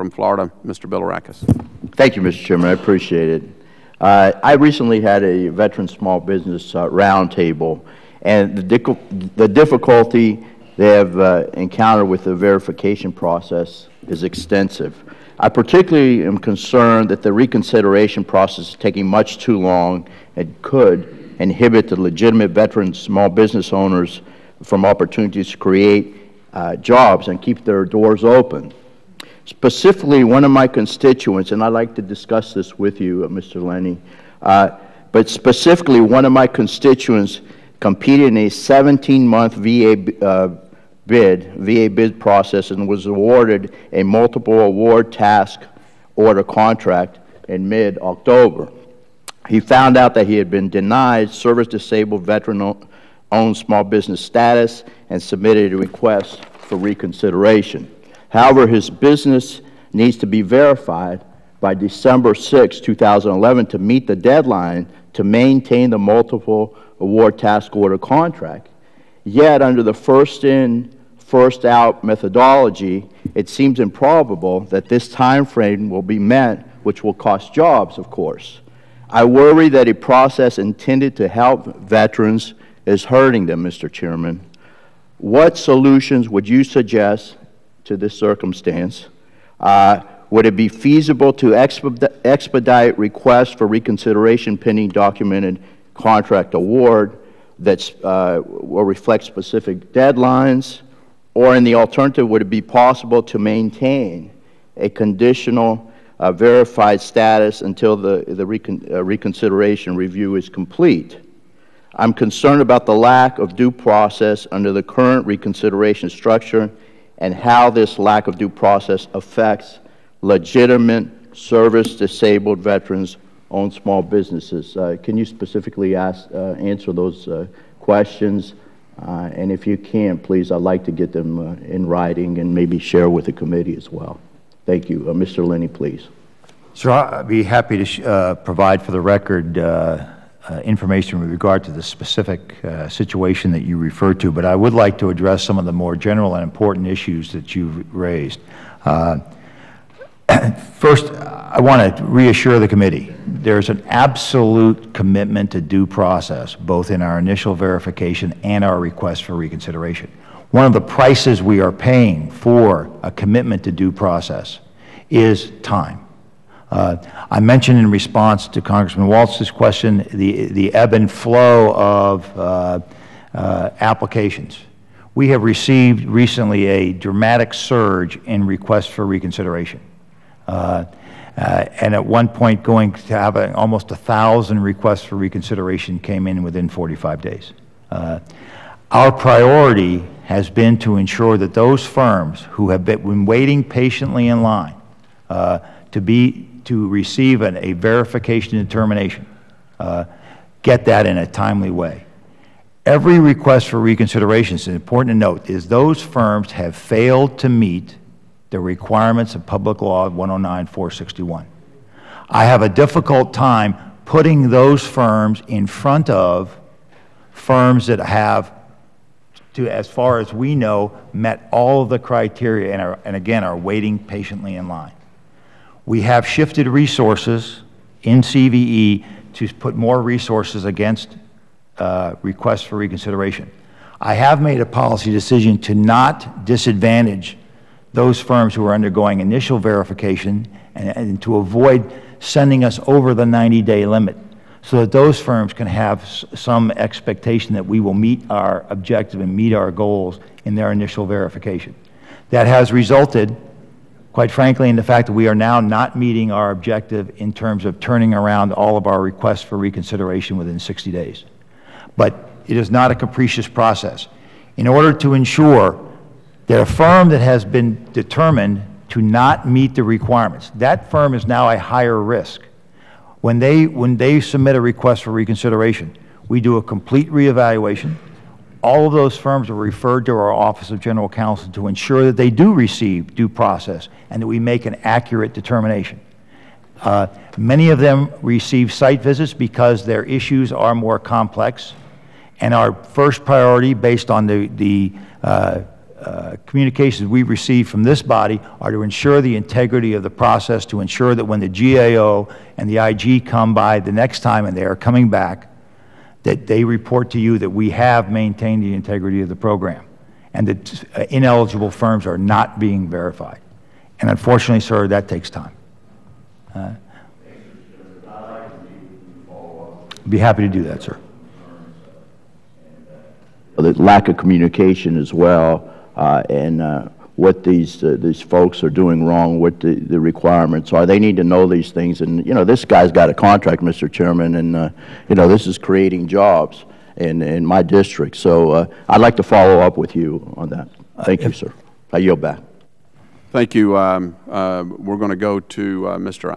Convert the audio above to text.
from Florida, Mr. Bilirakis. Thank you, Mr. Chairman. I appreciate it. I recently had a veteran small business roundtable, and the difficulty they have encountered with the verification process is extensive. I particularly am concerned that the reconsideration process is taking much too long and could inhibit the legitimate veteran small business owners from opportunities to create jobs and keep their doors open. Specifically, one of my constituents, and I'd like to discuss this with you, Mr. Lenny, but specifically one of my constituents competed in a 17-month VA bid process and was awarded a multiple award task order contract in mid-October. He found out that he had been denied service-disabled veteran-owned small business status and submitted a request for reconsideration. However, his business needs to be verified by December 6, 2011 to meet the deadline to maintain the multiple award task order contract. Yet, under the first-in, first-out methodology, it seems improbable that this time frame will be met, which will cost jobs, of course. I worry that a process intended to help veterans is hurting them, Mr. Chairman. What solutions would you suggest to this circumstance? Would it be feasible to expedite requests for reconsideration pending documented contract award that will reflect specific deadlines? Or in the alternative, would it be possible to maintain a conditional verified status until the reconsideration review is complete? I'm concerned about the lack of due process under the current reconsideration structure and how this lack of due process affects legitimate service-disabled veterans-owned small businesses. Can you specifically answer those questions? And if you can, please, I'd like to get them in writing and maybe share with the committee as well. Thank you. Mr. Lenny, please. Sir, I'd be happy to provide for the record information with regard to the specific situation that you referred to, but I would like to address some of the more general and important issues that you've raised. First, I want to reassure the committee there's an absolute commitment to due process, both in our initial verification and our request for reconsideration. One of the prices we are paying for a commitment to due process is time. I mentioned in response to Congressman Waltz's question the ebb and flow of applications. We have received recently a dramatic surge in requests for reconsideration. And at one point going to have almost 1,000 requests for reconsideration came in within 45 days. Our priority has been to ensure that those firms who have been waiting patiently in line to receive a verification determination get that in a timely way. Every request for reconsideration, it's important to note, is those firms have failed to meet the requirements of Public Law 109-461. I have a difficult time putting those firms in front of firms that have, as far as we know, met all of the criteria and again are waiting patiently in line. We have shifted resources in CVE to put more resources against requests for reconsideration. I have made a policy decision to not disadvantage those firms who are undergoing initial verification and to avoid sending us over the 90-day limit so that those firms can have some expectation that we will meet our objective and meet our goals in their initial verification. That has resulted, quite frankly, in the fact that we are now not meeting our objective in terms of turning around all of our requests for reconsideration within 60 days. But it is not a capricious process. In order to ensure that a firm that has been determined to not meet the requirements, that firm is now a higher risk. When they submit a request for reconsideration, we do a complete reevaluation. All of those firms are referred to our Office of General Counsel to ensure that they do receive due process and that we make an accurate determination. Many of them receive site visits because their issues are more complex, and our first priority, based on the communications we receive from this body are to ensure the integrity of the process, to ensure that when the GAO and the IG come by the next time, and they are coming back, that they report to you that we have maintained the integrity of the program and that ineligible firms are not being verified. And unfortunately, sir, that takes time. Be happy to do that, sir. The lack of communication as well, and what these folks are doing wrong, what the requirements are. They need to know these things. And, you know, this guy's got a contract, Mr. Chairman, and, you know, this is creating jobs in my district. So I'd like to follow up with you on that. Thank you, sir. I yield back. Thank you. We're going to go to Mr.